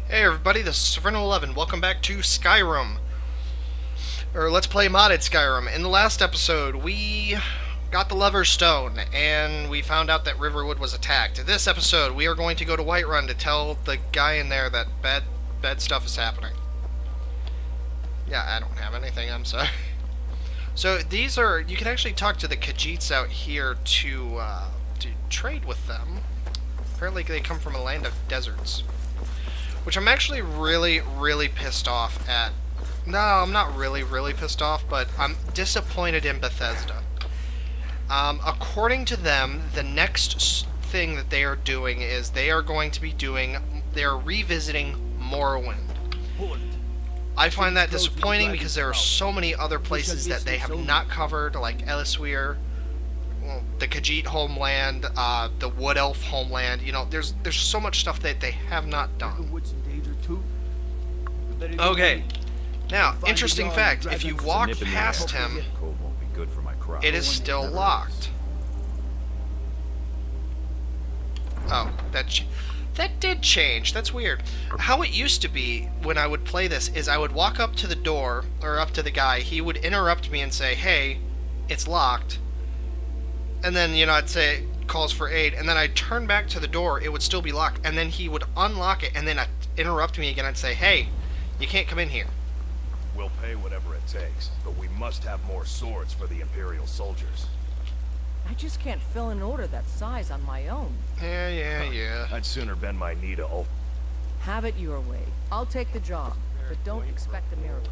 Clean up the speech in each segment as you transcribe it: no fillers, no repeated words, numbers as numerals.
Hey everybody, this is Severno11. Welcome back to Skyrim. Or let's play Modded Skyrim. In the last episode, we got the Lover's Stone, and we found out that Riverwood was attacked. In this episode, we are going to go to Whiterun to tell the guy in there that bad stuff is happening. Yeah, I don't have anything, I'm sorry. So these are, you can actually talk to the Khajiits out here to trade with them. Apparently they come from a land of deserts. Which I'm actually really pissed off at. No, I'm not really pissed off, but I'm disappointed in Bethesda. According to them, the next thing that they are doing is they are revisiting Morrowind. I find that disappointing because there are so many other places that they have not covered, like Elisweir, the Khajiit homeland, the Wood Elf homeland. You know, there's so much stuff that they have not done. Okay. Now, interesting fact, if you walk past him, it is still locked. Oh, that did change. That's weird. How it used to be when I would play this is I would walk up to the door, or up to the guy, he would interrupt me and say, hey, it's locked. And then, you know, I'd say, calls for aid, and then I'd turn back to the door, it would still be locked, and then he would unlock it, and then I'd interrupt me again, I'd say, hey, you can't come in here. We'll pay whatever it takes, but we must have more swords for the Imperial soldiers. I just can't fill an order that size on my own. Yeah. I'd sooner bend my knee to Ulf. Have it your way. I'll take the job, but don't expect a miracle.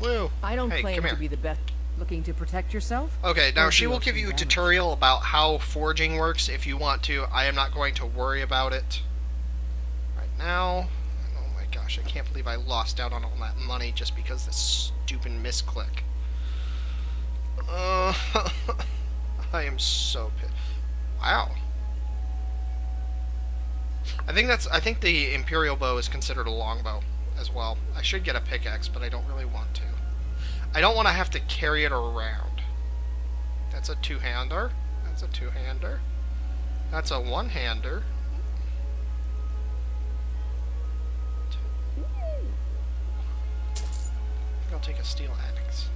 Woo. I don't hey, claim to be the best. Looking to protect yourself? Okay, now she will give you a tutorial about how forging works if you want to. I am not going to worry about it right now. Oh my gosh, I can't believe I lost out on all that money just because of this stupid misclick. I am so pissed. Wow. I think the Imperial bow is considered a longbow as well. I should get a pickaxe, but I don't really want to. I don't want to have to carry it around. That's a two-hander. That's a two-hander. That's a one-hander. I'll take a steel axe.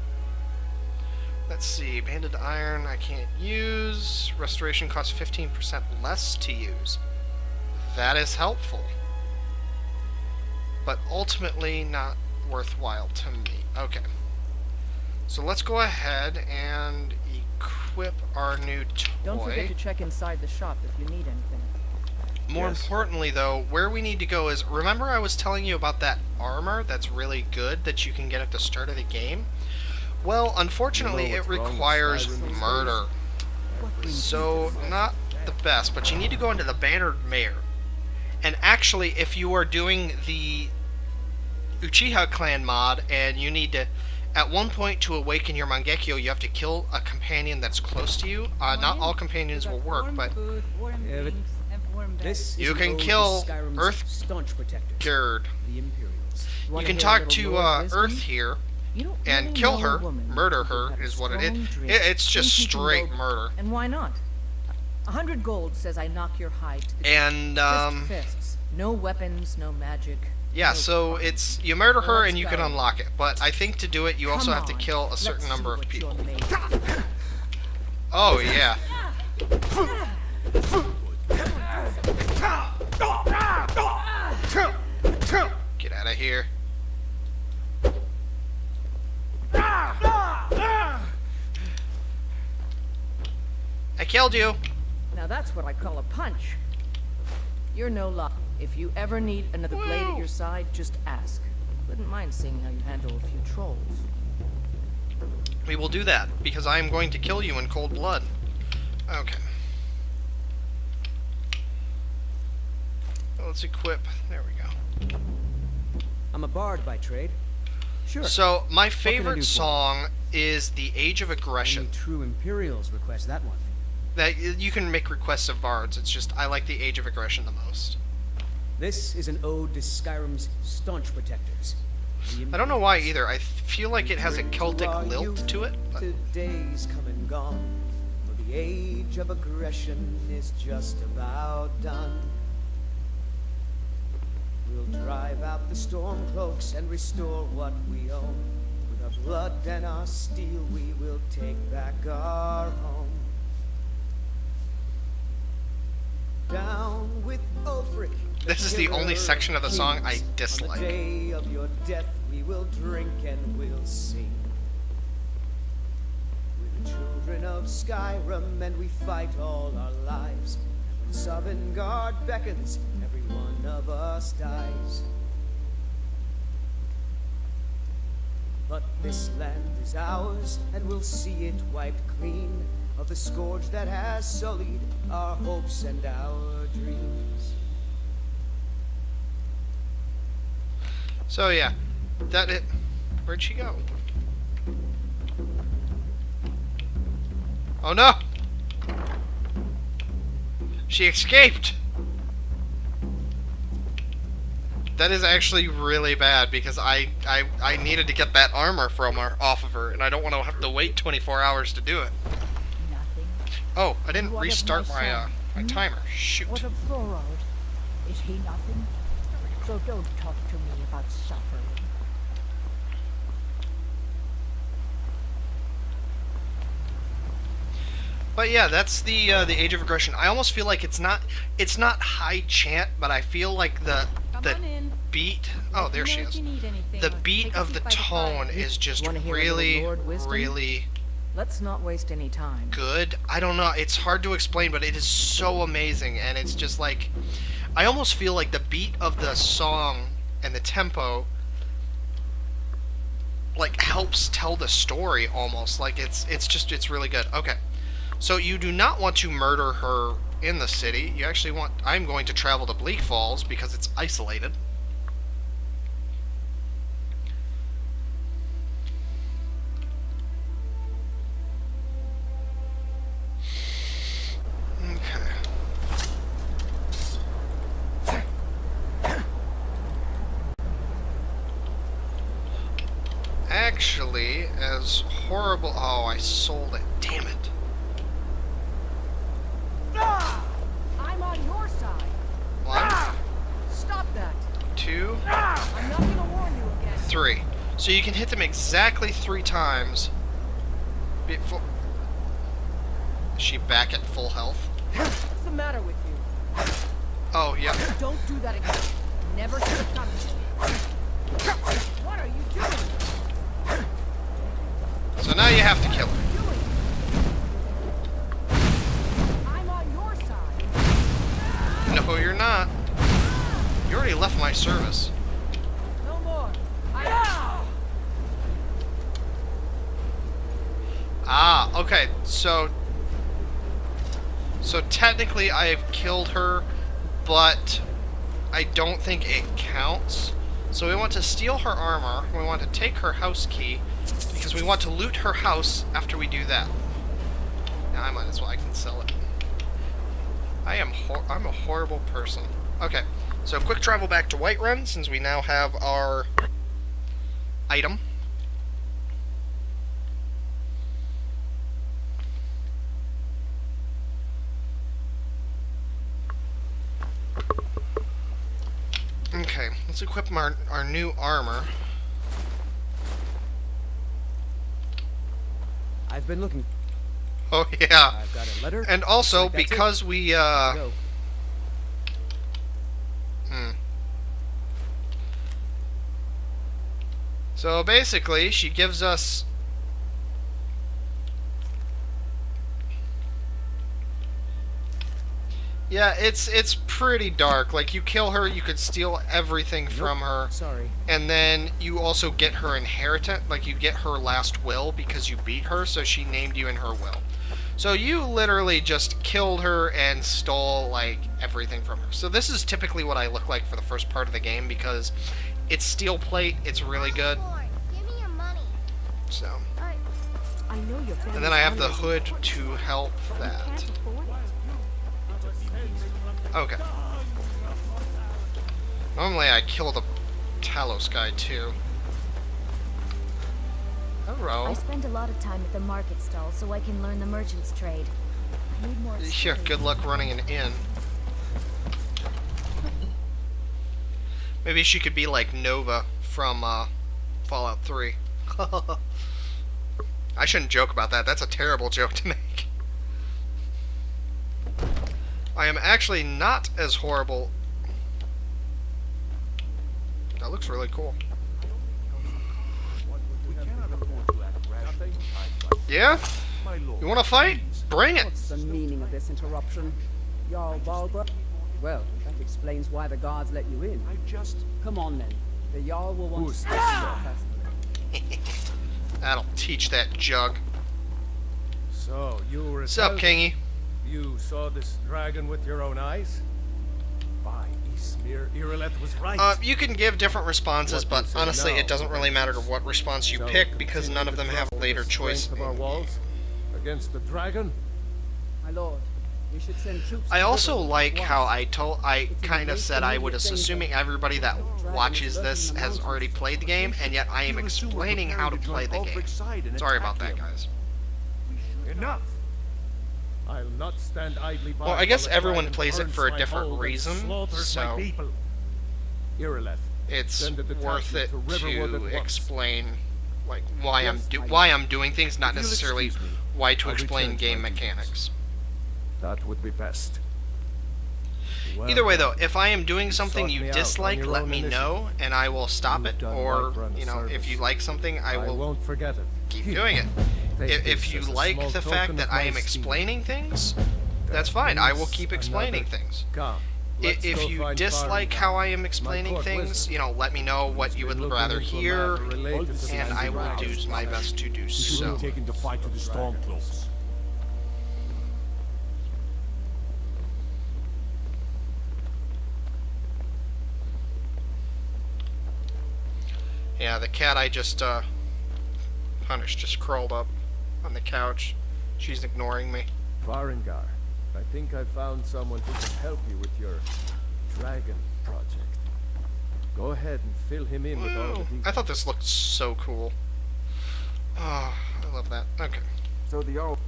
Let's see. Banded iron I can't use. Restoration costs 15% less to use. That is helpful. But ultimately not worthwhile to me. Okay. So let's go ahead and equip our new toy. Don't forget to check inside the shop if you need anything. More importantly, though, where we need to go is, remember I was telling you about that armor that's really good that you can get at the start of the game? Well, unfortunately, it requires murder. So, not the best, but you need to go into the Bannered Mare. And actually, if you are doing the Uchiha clan mod, and you need to, at one point to awaken your Mangekyo, you have to kill a companion that's close to you. Not all companions will work, but you can kill Earthgird. You can talk to Earth here and kill her, murder her is what it is. It's just straight murder. And why not? 100 gold says I knock your hide to the and just fists. No weapons, no magic. Yeah, so it's you murder her and you can unlock it, but I think to do it you also have to kill a certain number of people. Oh yeah. Get out of here. I killed you. Now that's what I call a punch. You're no luck. If you ever need another blade at your side, just ask. Wouldn't mind seeing how you handle a few trolls. We will do that, because I am going to kill you in cold blood. Okay. Let's equip. There we go. I'm a bard by trade. Sure. So, my favorite song is The Age of Aggression. Only true Imperials request that one. That you can make requests of bards, it's just I like The Age of Aggression the most. This is an ode to Skyrim's staunch protectors. I don't know why either. I feel like it has a Celtic lilt to it. But... Today's come and gone. For the The age of aggression is just about done. We'll drive out the storm cloaks and restore what we own. With our blood and our steel, we will take back our home. Down with Ulfric. This is the only section of the song I dislike. On the day of your death, we will drink and we'll sing. We're the children of Skyrim, and we fight all our lives. When Sovngarde beckons, every one of us dies. But this land is ours, and we'll see it wiped clean of the scourge that has sullied our hopes and our dreams. So yeah, that it. Where'd she go? Oh no! She escaped! That is actually really bad because I needed to get that armor from her off of her, and I don't want to have to wait 24 hours to do it. Nothing. Oh, I didn't What of restart my my son? timer. Shoot. What of Thorald? Is he nothing? So don't talk to me about suffering. But yeah, that's the Age of Aggression. I almost feel like it's not high chant, but I feel like the beat. Oh, there she is. The beat of the tone is just Wanna hear a little really, Lord wisdom? really Let's not waste any time. good. I don't know. It's hard to explain, but it is so amazing, and it's just like I almost feel like the beat of the song and the tempo like helps tell the story almost. Like it's really good. Okay. So you do not want to murder her in the city. You actually want... I'm going to travel to Bleak Falls because it's isolated. Okay. Actually, as horrible... Oh, I sold it. Damn it. I'm on your side. 1, Stop that. 2, I'm not gonna warn you again. 3. So you can hit them exactly 3 times before... Is she back at full health? What's the matter with you? Oh, yeah. Don't do that again. Never should have done this. What are you doing? So now you have to kill her. Doing? I'm on your side. No, you're not. You already left my service. No more. Ah, okay. So technically I've killed her, but I don't think it counts. So we want to steal her armor. We want to take her house key because we want to loot her house after we do that. Now I might as well. I can sell it. I'm a horrible person. Okay, so quick travel back to Whiterun since we now have our item. Okay, let's equip our new armor. I've been looking. Oh yeah. I've got a letter. And also, Looks like that's because it. we, Go. So basically, she gives us... Yeah, it's pretty dark. Like, you kill her, you could steal everything from her. Sorry. And then you also get her inheritance, like you get her last will because you beat her, so she named you in her will. So you literally just killed her and stole, like, everything from her. So this is typically what I look like for the first part of the game because it's steel plate, it's really good. Give me your money. So, I know your and then I have the hood to help that. Okay. Normally I kill the Talos guy too. I Hello. spend a lot of time at the market stall so I can learn the merchant's trade. Need more Yeah, space. good luck running an inn. Maybe she could be like Nova from Fallout 3. I shouldn't joke about that. That's a terrible joke to make. I am actually not as horrible. That looks really cool. We cannot afford to act rashly. Yeah? My lord. You want to fight? Bring it! What's the meaning of this interruption? Jarl Balgruuf? Well, that explains why the guards let you in. I just... Come on then. The Jarl will want Who's to this personally. That'll teach that jug. So, you were What's up, Kingy? You saw this dragon with your own eyes? By Ismir, Irileth was right. You can give different responses, What but you say honestly, now, it doesn't really matter what response you Shall we pick because continue none of to them have trust a in later the choice. strength of our walls against the dragon? My lord, we should send troops. I to also Riverwood like at how once. I kind of said I would, assuming everybody that watches this has already played the game, and yet I am explaining how to play the game. Sorry about that, guys. Enough! I'll not stand idly by. Well, I guess while the everyone dragon plays it burns for a my different hold and reason, slaughters my so people. Irileth, it's send a worth it detachment to Riverwood at to once. explain like why Yes, why I'm doing things, not If you'll necessarily excuse me, why to I'll explain return to game my duties. mechanics. That would be best. Well Either way, though, done. if I am doing something sought you me out on dislike, your let own me initiative. know, and I will stop You've it. done Or, right run of you know, if service. you like something, I will won't forget it. keep doing it. Take If this you as a like small the token fact of that my I am esteem. explaining things, that's That fine. I will means keep explaining another- things. Come, let's If go you find dislike Faringar, how I am my explaining court things, wizard. you know, let me know what He's you been would looking rather into a hear, matter related to and the I will dragon. do my best to do so. Taking the fight to the Stormcloaks. Yeah, the cat I just punished just crawled up on the couch. She's ignoring me. Faringar, I think I found someone who can help you with your dragon project. Go ahead and fill him in with all the Whoa. details. I thought this looked so cool. Oh, I love that. Okay. So the Jarl...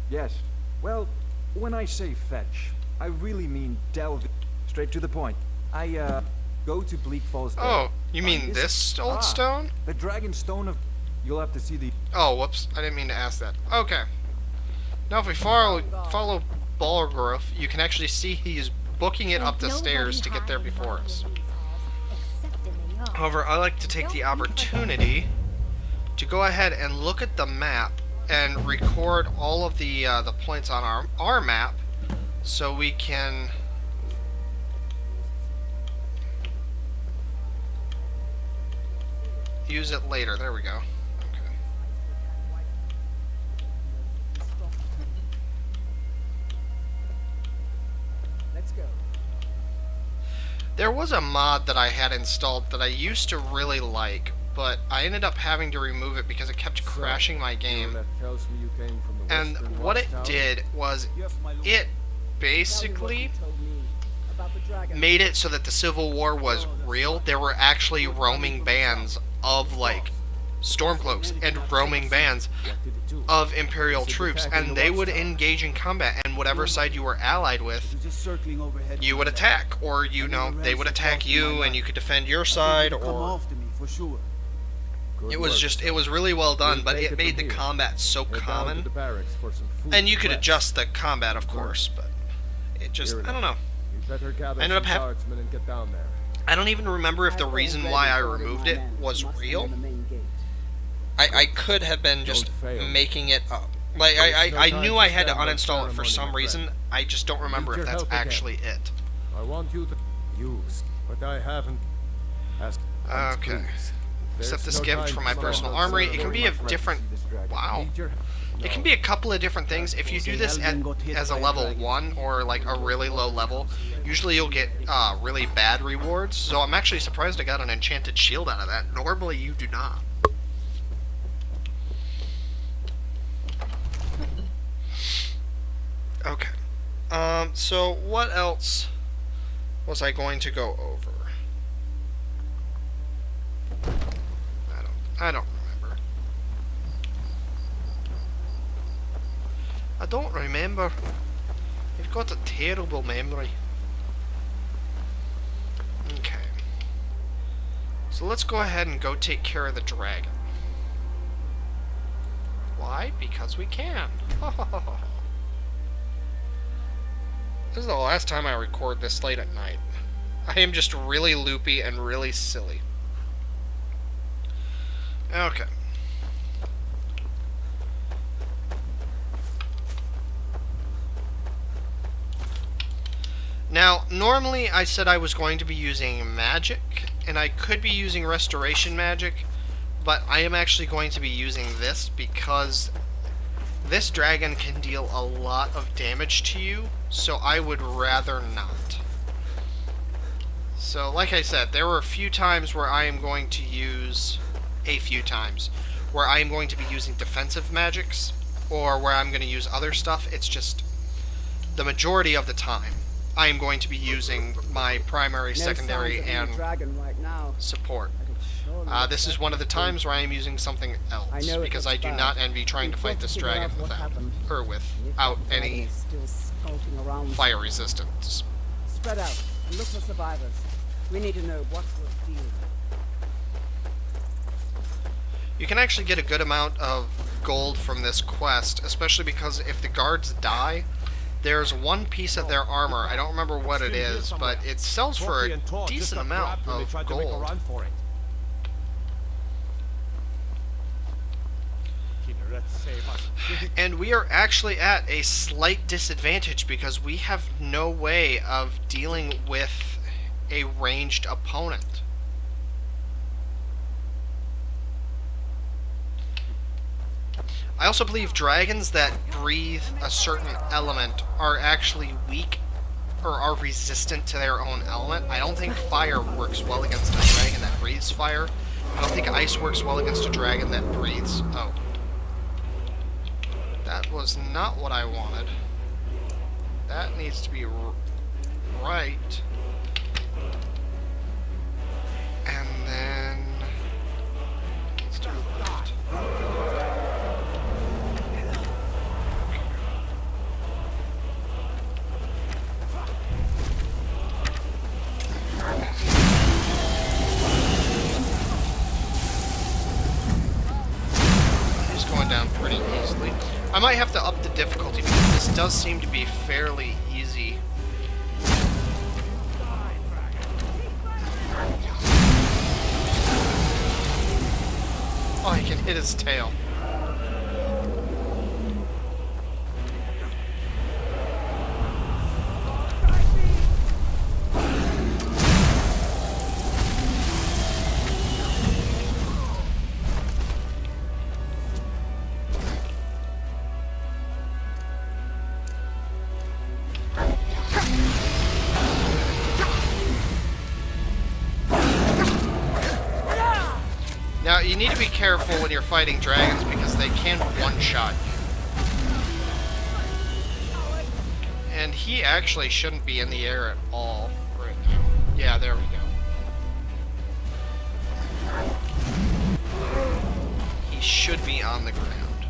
Yes. Well, when I say fetch, I really mean delve straight to the point. I, go to Bleak Falls. Oh, you Find mean this old stone? The Dragon Stone of... You'll have to see the... Oh, whoops. I didn't mean to ask that. Okay. Now if we follow Balgruuf, you can actually see he's booking it up the stairs to get there before us. However, I like to take the opportunity to go ahead and look at the map and record all of the points on our map so we can use it later. There we go. Okay. Let's go. There was a mod that I had installed that I used to really like, but I ended up having to remove it because it kept crashing my game. Irileth tells me you came from the And western what it watchtower. did was Yes, my lord. it Tell me what basically you told me about the dragon. made it so that the Civil War was real. There were actually roaming bands of like Stormcloaks and roaming bands What did it do? of Imperial Was it troops, attacking and the they would watchtower? engage in combat, and whatever side you were allied with, Just circling overhead. you would attack, or you know they would attack you, and you could defend your side, Come or after me for sure. Good it was work, just son. it was really well done, We'll but take it it made from the here. combat so Head down to common, the barracks for some food and you could rest. adjust the combat, of course, but it just I don't know. You better gather I ended up some hap- guardsmen and get down there. I don't even remember if the I've reason already why I ordered removed my it men to was muster real. near the main gate. I could have been just Don't fail. making it up. Like Waste no I time knew to I had to stand on uninstall it for ceremony, some my reason. friend. I just don't remember Need if your that's help again. actually it. I want you to use, but I haven't asked. Okay. Except this gift from my personal armory. It can be of different. Wow. It can be a couple of different things. If you do this as a level 1 or like a really low level, usually you'll get really bad rewards. So I'm actually surprised I got an enchanted shield out of that. Normally you do not. Okay. So what else was I going to go over? I don't remember. I don't remember. You've got a terrible memory. Okay. So let's go ahead and go take care of the dragon. Why? Because we can. This is the last time I record this late at night. I am just really loopy and really silly. Okay. Now, normally I said I was going to be using magic, and I could be using restoration magic, but I am actually going to be using this because this dragon can deal a lot of damage to you, so I would rather not. So, like I said, there were a few times where I am going to use... where I am going to be using defensive magics, or where I'm going to use other stuff. It's just the majority of the time I am going to be using my primary, secondary, and support. This is one of the times where I am using something else, because I do not envy trying to fight this dragon without any fire resistance. Spread out and look for survivors. We need to know what we're dealing with. You can actually get a good amount of gold from this quest, especially because if the guards die, there's one piece of their armor, I don't remember what it is, but it sells for a decent amount of gold. And we are actually at a slight disadvantage because we have no way of dealing with a ranged opponent. I also believe dragons that breathe a certain element are actually weak or are resistant to their own element. I don't think fire works well against a dragon that breathes fire. I don't think ice works well against a dragon that breathes... Oh. That was not what I wanted. That needs to be right. And then... let's do left. He's going down pretty easily. I might have to up the difficulty because this does seem to be fairly easy. Oh, he can hit his tail. Now, you need to be careful when you're fighting dragons because they can one-shot you. And he actually shouldn't be in the air at all right now. Yeah, there we go. He should be on the ground.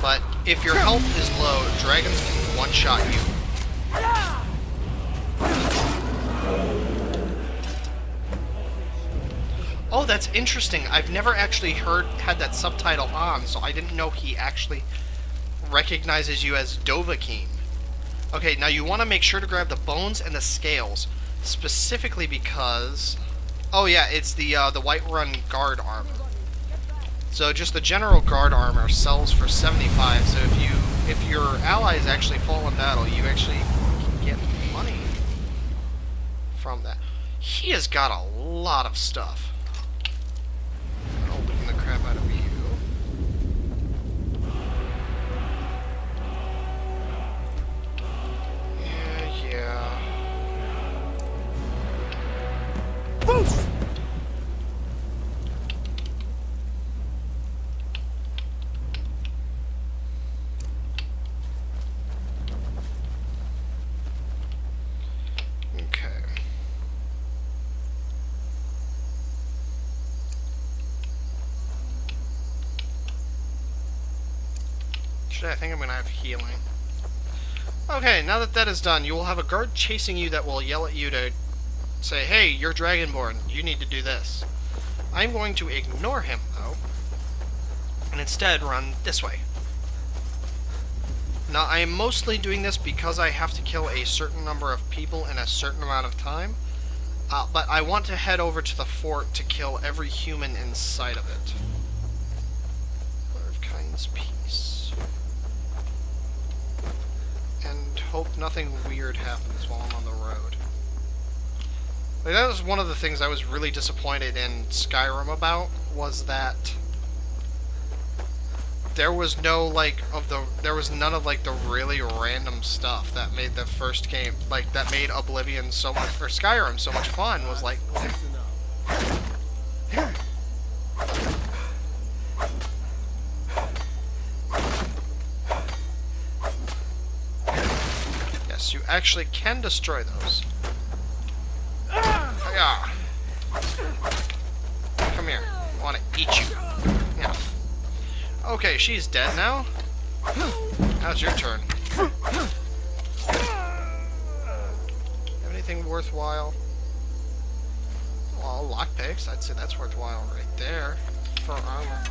But if your health is low, dragons can one-shot you. Oh, that's interesting. I've never actually had that subtitle on, so I didn't know he actually recognizes you as Dovahkiin. Okay, now you want to make sure to grab the bones and the scales, specifically because... oh yeah, it's the Whiterun guard armor. So just the general guard armor sells for 75, so if your allies actually fall in battle, you actually can get money from that. He has got a lot of stuff. The crap out of you. Yeah. Boost! Okay. Actually, I think I'm gonna have healing. Okay, now that that is done, you will have a guard chasing you that will yell at you to say, hey, you're Dragonborn, you need to do this. I'm going to ignore him, though, and instead run this way. Now, I am mostly doing this because I have to kill a certain number of people in a certain amount of time, but I want to head over to the fort to kill every human inside of it. Color of Kind's Peace. And hope nothing weird happens while I'm on the road. Like, that was one of the things I was really disappointed in Skyrim about, was that there was no, like, there was none of, like, the really random stuff that made the first game, like, that made Oblivion so much, or Skyrim so much fun, was like... Yes, you actually can destroy those. Yeah. Come here. I want to eat you. Yeah. Okay, she's dead now. Now it's your turn. Have anything worthwhile? Well, lockpicks. I'd say that's worthwhile right there. For armor.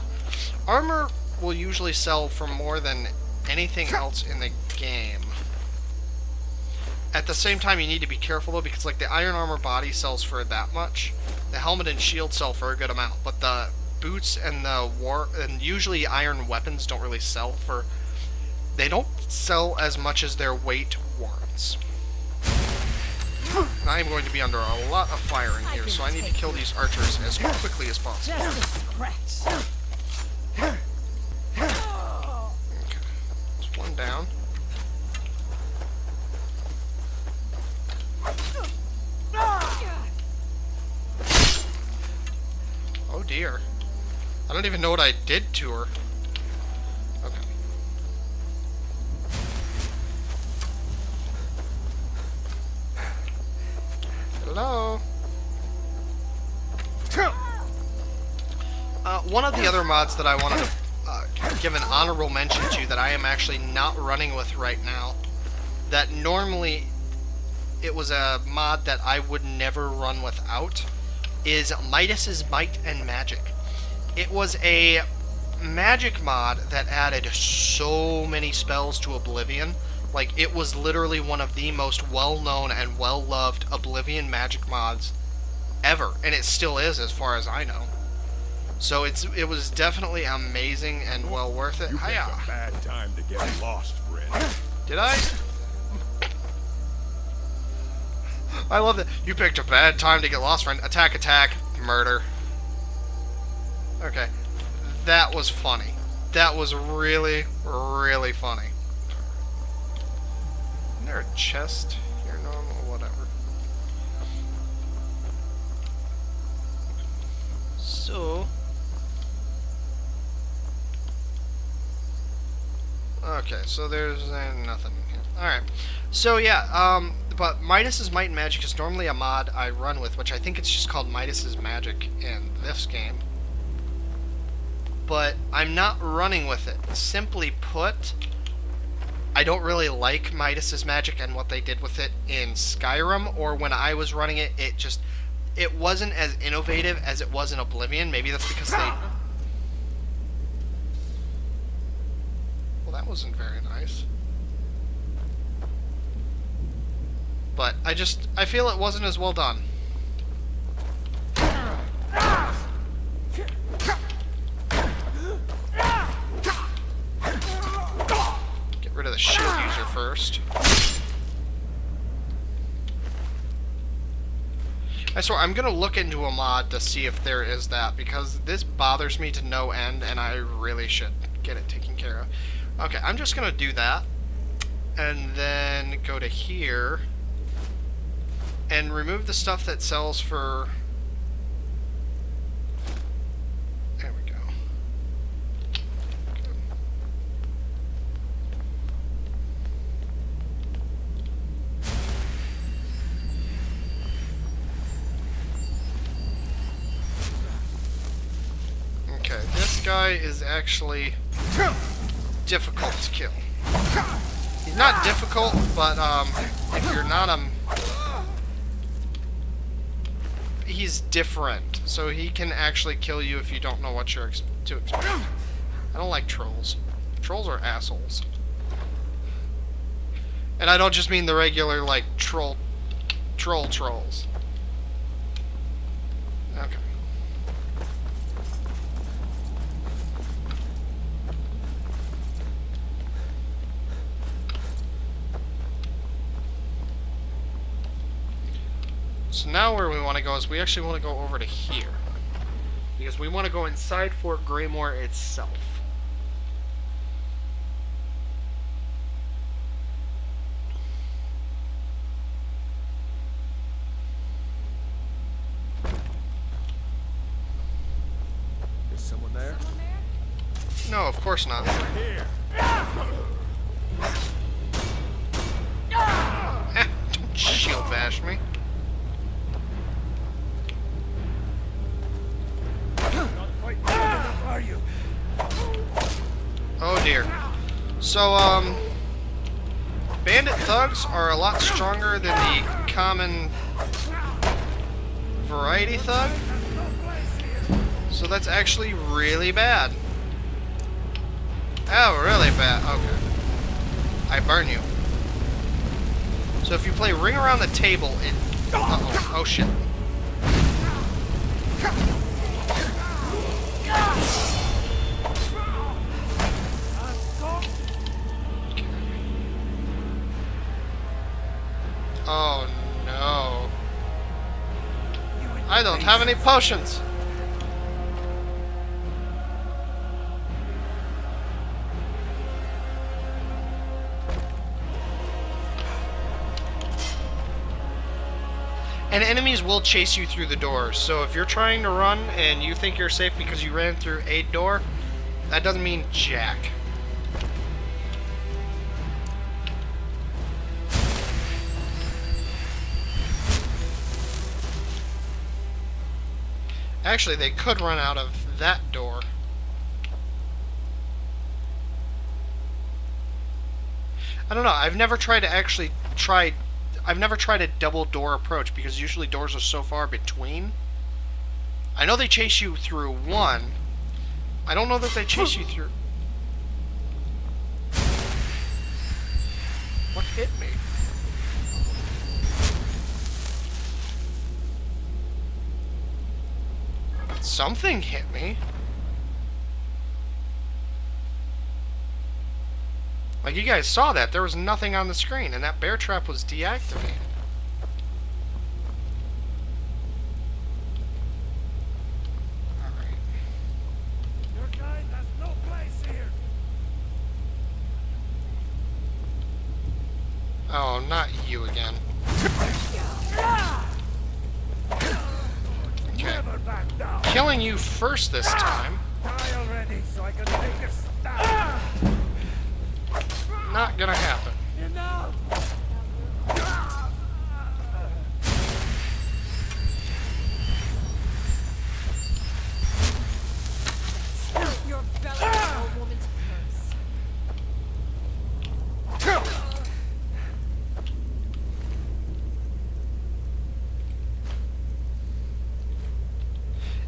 Armor will usually sell for more than anything else in the game. At the same time, you need to be careful though, because like the iron armor body sells for that much. The helmet and shield sell for a good amount, but the boots and and usually iron weapons don't really sell for. They don't sell as much as their weight warrants. And I am going to be under a lot of fire in here, so I need to kill these archers as quickly as possible. Okay, there's one down. Oh dear. I don't even know what I did to her. Okay. Hello? One of the other mods that I wanted to give an honorable mention to that I am actually not running with right now, that normally it was a mod that I would never run without, is Midas's Might and Magic. It was a magic mod that added so many spells to Oblivion. Like, it was literally one of the most well-known and well-loved Oblivion magic mods ever, and it still is as far as I know. So it was definitely amazing and well worth it. You picked a bad time to get lost, friend. Did I? I love that. You picked a bad time to get lost, friend. Attack, attack, murder. Okay. That was funny. That was really, really funny. Isn't there a chest here? Normal, whatever. So... Okay, so there's nothing here. Alright. So yeah, but Midas's Might and Magic is normally a mod I run with, which I think it's just called Midas's Magic in this game. But I'm not running with it. Simply put, I don't really like Midas's Magic and what they did with it in Skyrim, or when I was running it, it wasn't as innovative as it was in Oblivion. Maybe that's because they... Well, that wasn't very nice. But I feel it wasn't as well done. Get rid of the shield user first. I swear, I'm gonna look into a mod to see if there is that, because this bothers me to no end, and I really should get it taken care of. Okay, I'm just gonna do that, and then go to here, and remove the stuff that sells for... There we go. Okay, this guy is actually... difficult to kill. He's not difficult, but if you're not he's different, so he can actually kill you if you don't know what you're to expect. I don't like trolls. Trolls are assholes. And I don't just mean the regular, like, trolls. Okay. So now where we want to go is we actually want to go over to here. Because we want to go inside Fort Greymore itself. Is someone there? No, of course not. Don't shield bash me. Oh dear. So, bandit thugs are a lot stronger than the common variety thug. So that's actually really bad. Oh, really bad. Okay. I burn you. So if you play Ring Around the Table, it... Uh-oh. Oh, shit. Oh, no. I don't have any potions. And enemies will chase you through the doors. So if you're trying to run and you think you're safe because you ran through a door, that doesn't mean jack. Actually, they could run out of that door. I don't know. I've never tried a double door approach because usually doors are so far between. I know they chase you through one. I don't know that they chase you through... What hit me? Something hit me. Like, you guys saw that. There was nothing on the screen, and that bear trap was deactivated. Alright. Your kind has no place here. Oh, not you again. Okay. Never back down. Killing you first this time. Die already so I can take a stab. Not gonna happen. Enough. Your belly is a woman's purse.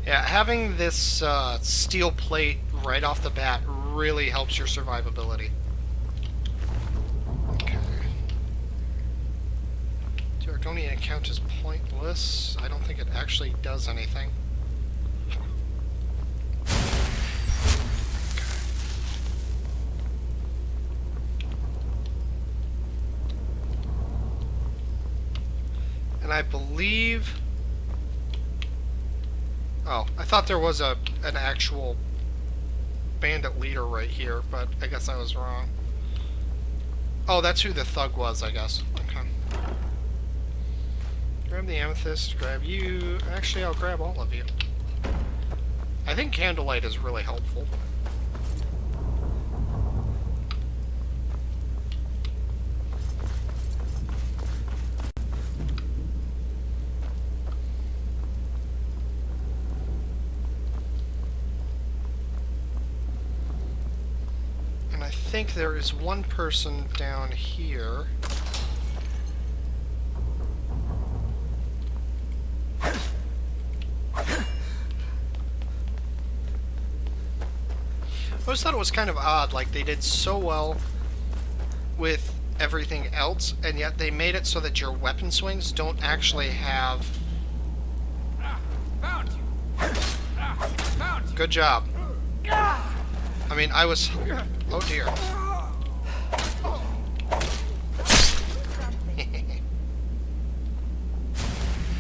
Yeah, having this steel plate right off the bat really helps your survivability. Okay. The Argonian account is pointless. I don't think it actually does anything. And I believe... Oh, I thought there was an actual bandit leader right here, but I guess I was wrong. Oh, that's who the thug was, I guess. Okay. Grab the amethyst, grab you. Actually, I'll grab all of you. I think candlelight is really helpful. I I think there is one person down here. I always thought it was kind of odd, like they did so well with everything else, and yet they made it so that your weapon swings don't actually have... Good job. I mean, I was... Oh dear.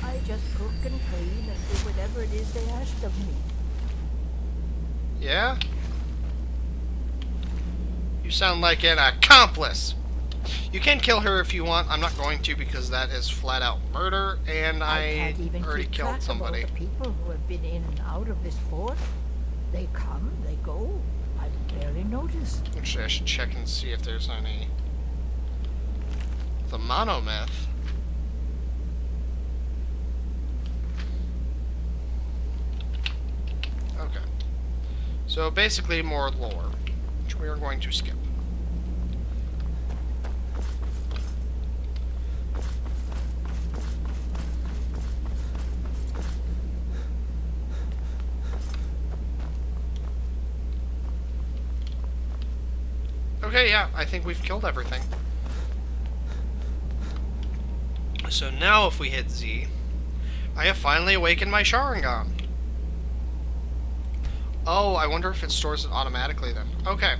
I just cook and clean and do whatever it is they asked of me. Yeah? You sound like an accomplice! You can kill her if you want. I'm not going to because that is flat out murder, and I can't even already keep killed track somebody. of all the people who have been in and out of this fort. They come, they go. I barely notice. Actually, I should check and see if there's any... The monomyth. Okay. So basically more lore, which we are going to skip. Okay, yeah, I think we've killed everything. So now if we hit Z, I have finally awakened my Sharingan. Oh, I wonder if it stores it automatically then. Okay.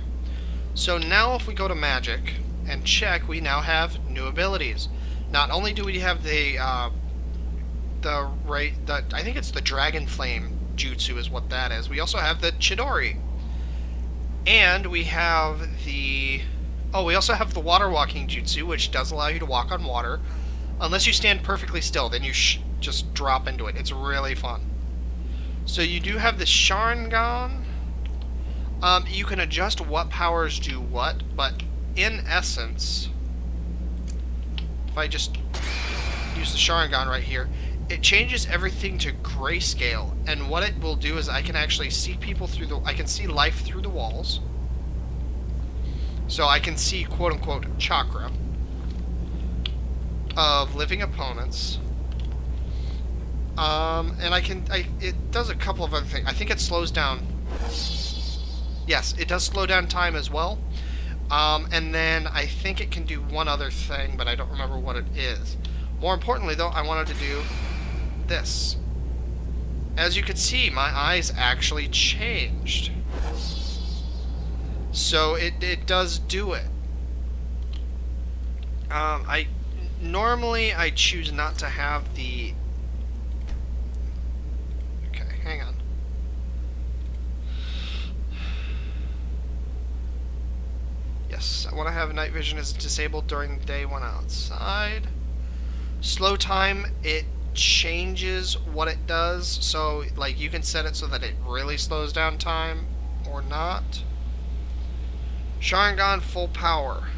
So now if we go to magic and check, we now have new abilities. Not only do we have I think it's the Dragon Flame Jutsu is what that is. We also have the Chidori. And we have the... Oh, we also have the Water Walking Jutsu, which does allow you to walk on water. Unless you stand perfectly still, then you just drop into it. It's really fun. So you do have the Sharingan. You can adjust what powers do what, but in essence, if I just use the Sharingan right here, it changes everything to grayscale, and what it will do is I can actually see people through the... I can see life through the walls. So I can see quote-unquote chakra of living opponents. And it does a couple of other things. I think it slows down... Yes, it does slow down time as well. And then I think it can do one other thing, but I don't remember what it is. More importantly, though, I wanted to do this. As you can see, my eyes actually changed. So it does do it. Normally I choose not to have the... Okay, hang on. Yes, I want to have night vision is disabled during the day when outside. Slow time, it changes what it does, so like you can set it so that it really slows down time or not. Sharingan full power.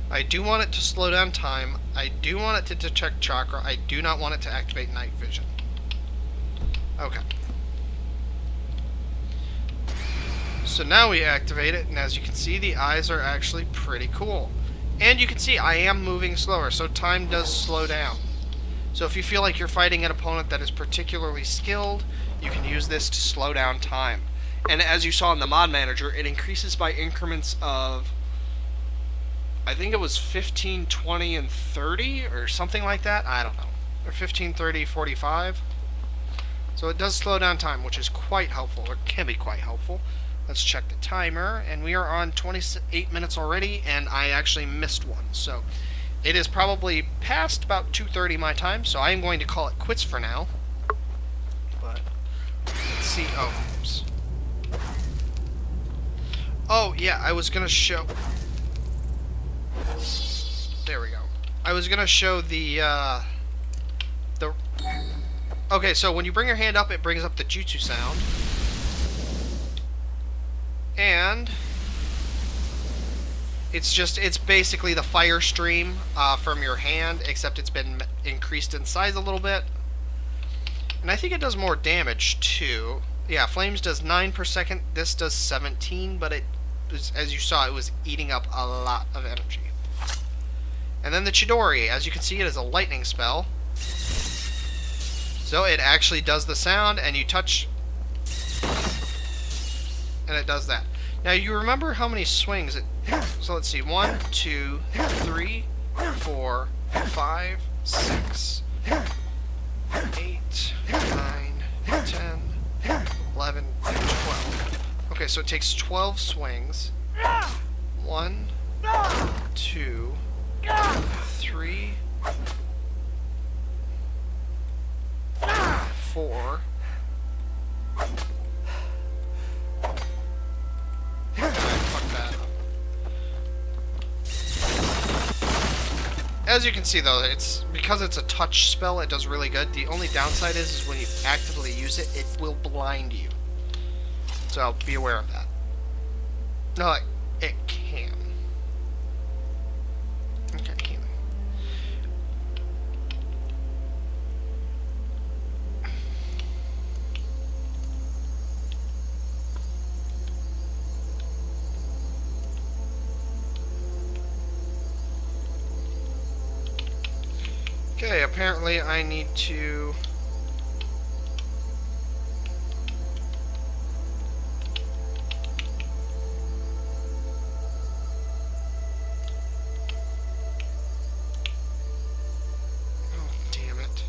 I do want it to slow down time. I do want it to detect chakra. I do not want it to activate night vision. Okay. So now we activate it, and as you can see, the eyes are actually pretty cool. And you can see I am moving slower, so time does slow down. So if you feel like you're fighting an opponent that is particularly skilled, you can use this to slow down time. And as you saw in the mod manager, it increases by increments of, I think it was 15, 20, and 30, or something like that. I don't know. Or 15, 30, 45. So it does slow down time, which is quite helpful, or can be quite helpful. Let's check the timer, and we are on 28 minutes already, and I actually missed one. So it is probably past about 2:30 my time, so I am going to call it quits for now. But let's see. Oh, oops. Oh, yeah, I was going to show... There we go. I was going to show the... Okay, so when you bring your hand up, it brings up the jutsu sound. And it's basically the fire stream from your hand, except it's been increased in size a little bit. And I think it does more damage, too. Yeah, Flames does 9 per second. This does 17, but it was, as you saw, it was eating up a lot of energy. And then the Chidori. As you can see, it is a lightning spell. So it actually does the sound, and you touch, and it does that. Now, you remember how many swings it... So let's see. 1, 2, 3, 4, 5, 6, 8, 9, 10, 11, 12. Okay, so it takes 12 swings. 1, 2, 3, 4. Fuck that. As you can see, though, it's because it's a touch spell, it does really good. The only downside is when you actively use it, it will blind you. So be aware of that. No, it can. Okay, it can. Okay, apparently I need to... Oh, damn it.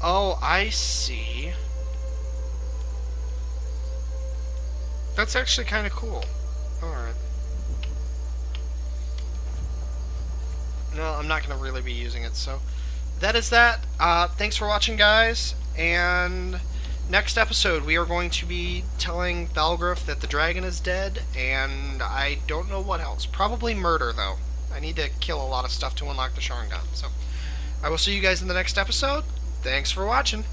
Oh, I see. That's actually kind of cool. Alright. No, I'm not going to really be using it, so... That is that. Thanks for watching, guys. And next episode, we are going to be telling Thalgraf that the dragon is dead, and I don't know what else. Probably murder, though. I need to kill a lot of stuff to unlock the Sharingan, so... I will see you guys in the next episode. Thanks for watching.